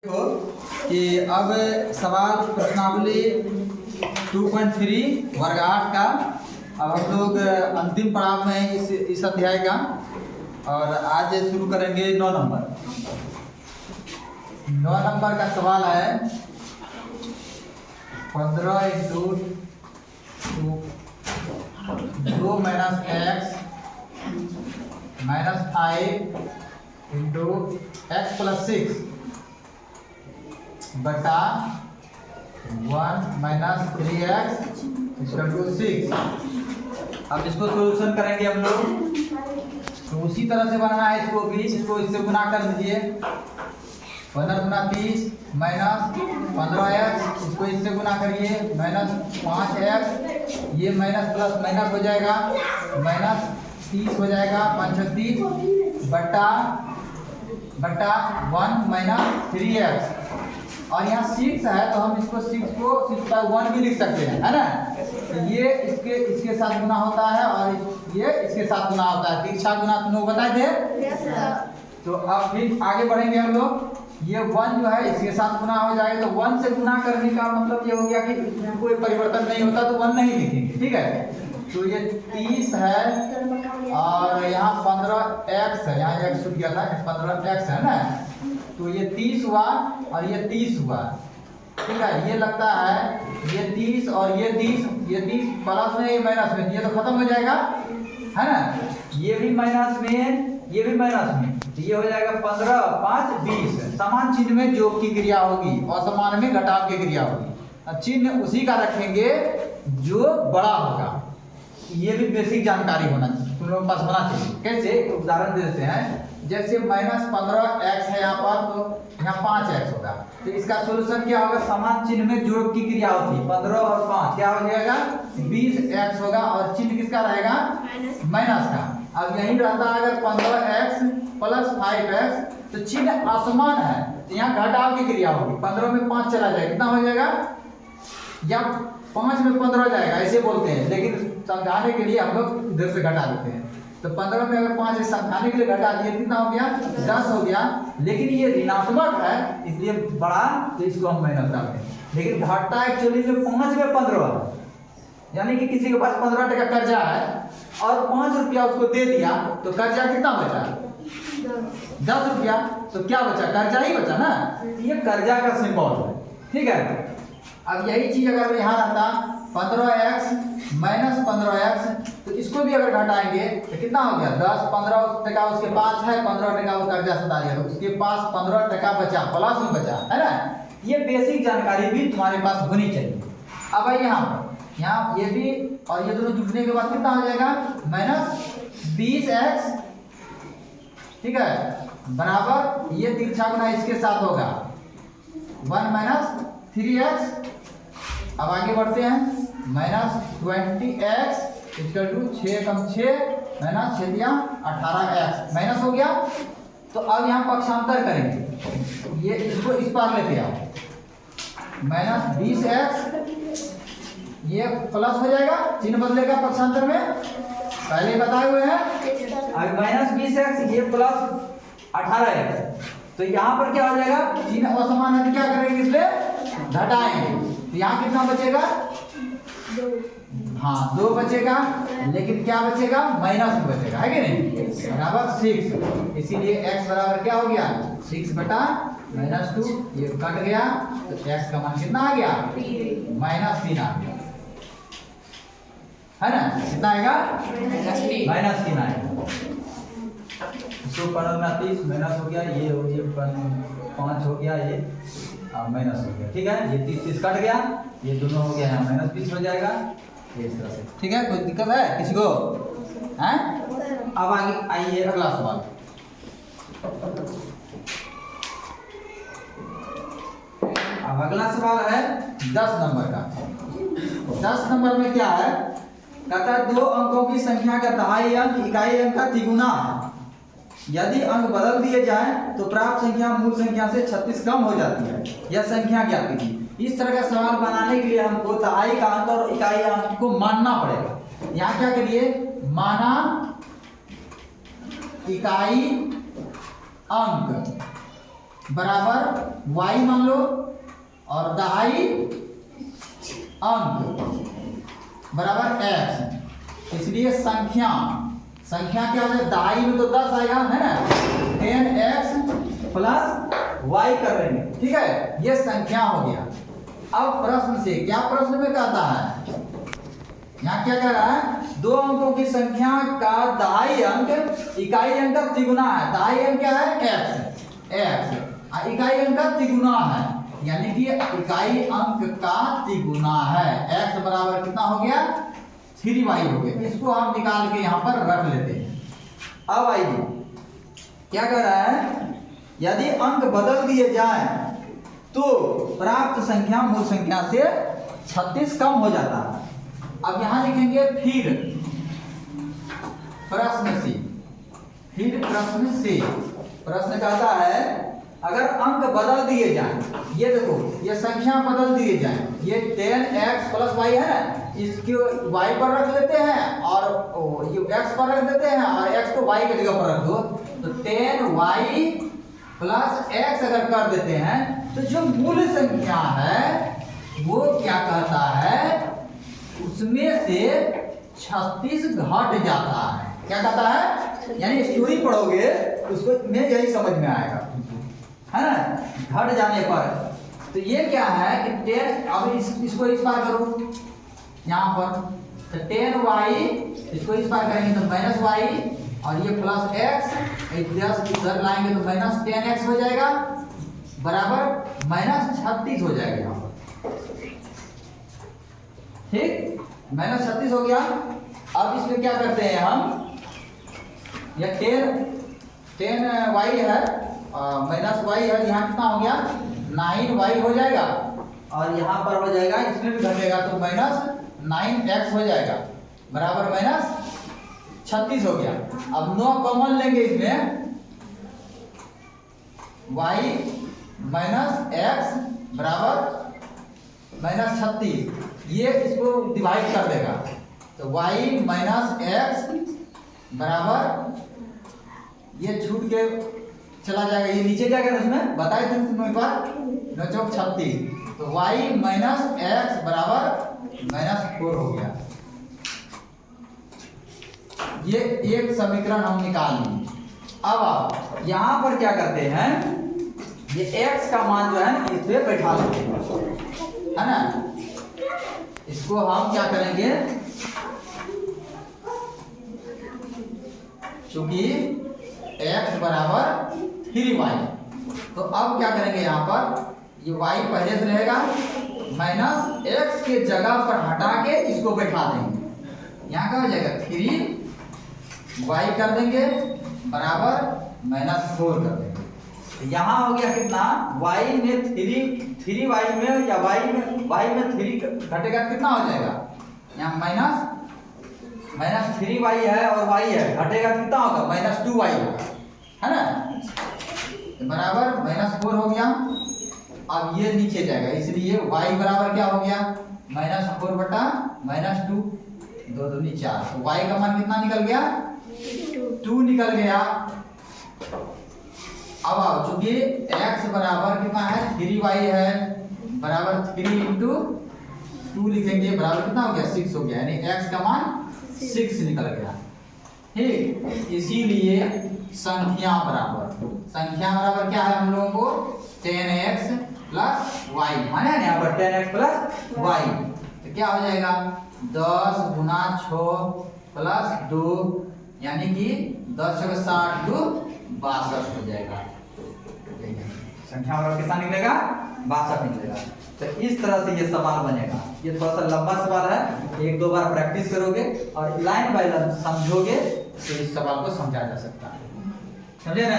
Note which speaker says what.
Speaker 1: हो कि अब सवाल प्रश्नावली 2.3 वर्ग 8 का अब हम लोग अंतिम पड़ाव में हैं इस अध्याय का। और आज शुरू करेंगे 9 नंबर का सवाल है 15 into 2 minus x minus 5 into x plus 6 बटा 1 माइनस 3x इक्वल टू 6। अब इसको सोल्यूशन करेंगे हम लोग, तो उसी तरह से बनाना है इसको भी। इसको इससे गुना कर दीजिए, 15 गुना 30 माइनस 15x, इसको इससे गुना करिए माइनस 5x, ये माइनस प्लस माइनस हो जाएगा, माइनस 30 हो जाएगा 5 30 बटा 1 माइनस 3x। और यहाँ 6 है तो हम इसको 6 को 6/1 भी लिख सकते हैं, है ना। तो ये इसके साथ गुना होता है और ये इसके साथ गुना होता है। तिरछा गुना तुम लोग बताए थे। तो अब फिर आगे बढ़ेंगे हम लोग। ये 1 जो है इसके साथ गुना हो जाएगा, तो 1 से गुना करने का मतलब ये हो गया कि कोई परिवर्तन नहीं होता तो 1 नहीं लिखेंगे, ठीक है। तो ये 30 है और यहाँ 15x है, यहाँ x छूट गया था, 15x है ना। तो ये 30 हुआ और ये 30 हुआ, ठीक है। ये लगता है ये 30 और ये 30 प्लस में, ये माइनस में, ये तो खत्म हो जाएगा, है ना। ये भी माइनस में, ये भी माइनस में, तो ये हो जाएगा 15 5 20। समान चिन्ह में योग की क्रिया होगी और समान में घटाव की क्रिया होगी। चिन्ह उसी का रखेंगे जो बड़ा होगा। ये भी बेसिक जानकारी होना चाहिए, तुम लोगों के पास होना चाहिए। कैसे, उदाहरण दे देते हैं। जैसे माइनस 15x है यहाँ पर, तो यहाँ 5x होगा। तो इसका सोल्यूशन क्या होगा, समान चिन्ह में जोड़ की क्रिया होती है। 15 और 5 क्या हो जाएगा, 20x होगा और चिन्ह किसका रहेगा, माइनस का। अब यही रहता है अगर 15x प्लस 5x, तो चिन्ह असमान है तो यहाँ घटाव की क्रिया होगी। 15 में 5 चला जाएगा, कितना हो जाएगा, या 5 में 15 जाएगा, ऐसे बोलते हैं। लेकिन समझाने के लिए हम लोग इधर से घटा देते हैं। तो 15 में अगर 5 समझाने के लिए घटा दिए, कितना हो गया, 10 हो गया। लेकिन ये ऋणात्मक है इसलिए बड़ा, तो इसको हम माइनस डालते हैं। लेकिन घाटा एक्चुअली में 5 में 15, यानी कि किसी के पास 15 टका कर्जा है और 5 रुपया उसको दे दिया, तो कर्जा कितना बचा, 10 रुपया। तो क्या बचा, कर्जा ही बचा ना। ये कर्जा का सिंबल है, ठीक है। अब यही चीज अगर यहाँ रहता 15x माइनस 15x, तो इसको भी अगर घटाएंगे तो कितना हो गया, 10 15 टका उसके पास है, 15 टका वो कर्जा सता दिया, तो उसके पास 15 टका बचा, प्लस में बचा, है ना। ये बेसिक जानकारी भी तुम्हारे पास होनी चाहिए। अब भाई यहाँ ये भी और ये दोनों जुड़ने के बाद कितना हो जाएगा, माइनस 20x, ठीक है, बराबर ये तिरछा गुना इसके साथ होगा 1 माइनस 3x। अब आगे बढ़ते हैं, माइनस 20x इक्वल टू 6 कम 6 माइनस 6 दिया 18x, माइनस हो गया। तो अब यहाँ पक्षांतर करेंगे, ये इसको इस पार लेते आओ, माइनस 20x, ये प्लस हो जाएगा, चिन्ह बदलेगा पक्षांतर में, पहले बताए हुए हैं। अब माइनस 20x ये प्लस 18x, तो यहाँ पर क्या हो जाएगा, चिन्ह असमान है तो क्या करेंगे, इसलिए घटाएंगे। तो यहाँ कितना बचेगा, 2 बचेगा, लेकिन क्या बचेगा, माइनस में बचेगा, है कि नहीं, बराबर 6। इसीलिए x बराबर क्या हो गया, 6 बटा माइनस 2, ये कट गया, तो x का मान कितना आ गया, माइनस 3 आ गया, है ना। कितना आएगा, माइनस 3 आएगा। इसको 15 30 माइनस हो गया, ये हो गया 5 हो गया, ये माइनस हो गया, ठीक है। ये 30 कट गया, ये दोनों हो गया, यहाँ माइनस 20 हो जाएगा, इस तरह से, ठीक है। कोई दिक्कत है किसी को, हैं। अब आगे आइए अगला सवाल। अब अगला सवाल है 10 नंबर का। 10 नंबर में क्या है, कहता है 2 अंकों की संख्या का दहाई अंक इकाई अंक का तिगुना है। यदि अंक बदल दिए जाएं तो प्राप्त संख्या मूल संख्या से 36 कम हो जाती है। यह संख्या क्या कीजिए। इस तरह का सवाल बनाने के लिए हमको दहाई का अंक और इकाई अंक को मानना पड़ेगा। यहाँ क्या करिए, माना इकाई अंक, बराबर y मान लो और दहाई अंक बराबर x, इसलिए संख्या क्या हो जाए, दहाई में तो 10 आएगा है ना, 10x प्लस y कर लेंगे, ठीक है, ये संख्या हो गया। अब प्रश्न से क्या प्रश्न में कहता है, यहाँ क्या कह रहा है, दो अंकों की संख्या का दहाई अंक इकाई अंक का तिगुना है। दहाई अंक क्या है, x, इकाई अंक का तिगुना है, यानी कि इकाई अंक का तिगुना है। x बराबर कितना हो गया, 3y हो गया। इसको हम निकाल के यहाँ पर रख लेते हैं। अब आइए क्या कर रहा है, यदि अंक बदल दिए जाए तो प्राप्त संख्या मूल संख्या से 36 कम हो जाता है। अब यहां लिखेंगे फिर प्रश्न से प्रश्न कहता है अगर अंक बदल दिए जाए, ये देखो ये संख्या बदल दिए जाए, ये 10x प्लस y है ना, इसको y पर रख लेते हैं और ये x पर रख देते हैं और x को y की जगह पर रख दो, तो 10y प्लस x अगर कर देते हैं तो जो मूल संख्या है वो क्या कहता है, उसमें से 36 घट जाता है। क्या कहता है, यानी स्टोरी पढ़ोगे उसको में यही समझ में आएगा, है ना, घट जाने पर। तो ये क्या है कि 10, अब इसको इस बार करो यहाँ पर, तो 10y इसको इस बार करेंगे तो माइनस y और ये प्लस x, 10 इधर लाएंगे तो माइनस 10x हो जाएगा, बराबर माइनस 36 हो जाएगा यहाँ पर, ठीक, माइनस 36 हो गया। अब इसमें क्या करते हैं हम, यह 10y है माइनस y है, यहाँ कितना हो गया 9y हो जाएगा और यहाँ पर हो जाएगा, इसमें भी घटेगा तो माइनस 9x हो जाएगा, बराबर माइनस 36 हो गया। अब 9 कॉमन लेंगे इसमें, y माइनस x बराबर माइनस 36, ये इसको डिवाइड कर देगा, तो y माइनस x बराबर, ये छूट के चला जाएगा, ये नीचे जाएगा, उसमें बताए थे एक बार 9 चौक 36, तो y माइनस x बराबर माइनस 4 हो गया। ये एक समीकरण हम निकाल लिए। अब आप यहां पर क्या करते हैं, ये x का मान जो है ना इस पे बैठा लेते हैं, है ना, इसको हम क्या करेंगे, चूंकि x बराबर 3y, तो अब क्या करेंगे यहाँ पर, ये y पहले से रहेगा, माइनस x के जगह पर हटा के इसको बैठा देंगे, यहाँ क्या हो जाएगा 3y कर देंगे बराबर माइनस 4 कर देंगे। यहाँ हो गया कितना, y में 3y में या y में 3 घटेगा कितना हो जाएगा, यहाँ माइनस 3y है और y है, घटेगा कितना होगा, माइनस 2y होगा, है ना, बराबर माइनस 4 हो गया। अब ये नीचे जाएगा, इसलिए y बराबर क्या हो गया, माइनस 4 बटा माइनस 2, 2 दूनी 4, तो y का मान कितना निकल गया, 2 निकल गया। अब आओ, चूंकि x बराबर कितना है 3y है, बराबर 3 इंटू 2 लिखेंगे, बराबर कितना हो गया 6 हो गया, यानी x का मान 6 निकल गया, ठीक। इसीलिए संख्या बराबर क्या है हम लोगों को, 10x प्लस y, माने ना यहाँ पर 10x प्लस y, तो क्या हो जाएगा 10 गुना 6 प्लस 2, यानी कि 10 × 60 2 62 हो जाएगा। संख्या बराबर कितना निकलेगा, 62 निकलेगा। तो इस तरह से ये सवाल बनेगा। ये थोड़ा सा लंबा सवाल है, 1-2 बार प्रैक्टिस करोगे और लाइन बाय लाइन समझोगे तो इस सवाल को समझा जा सकता है, समझे ना।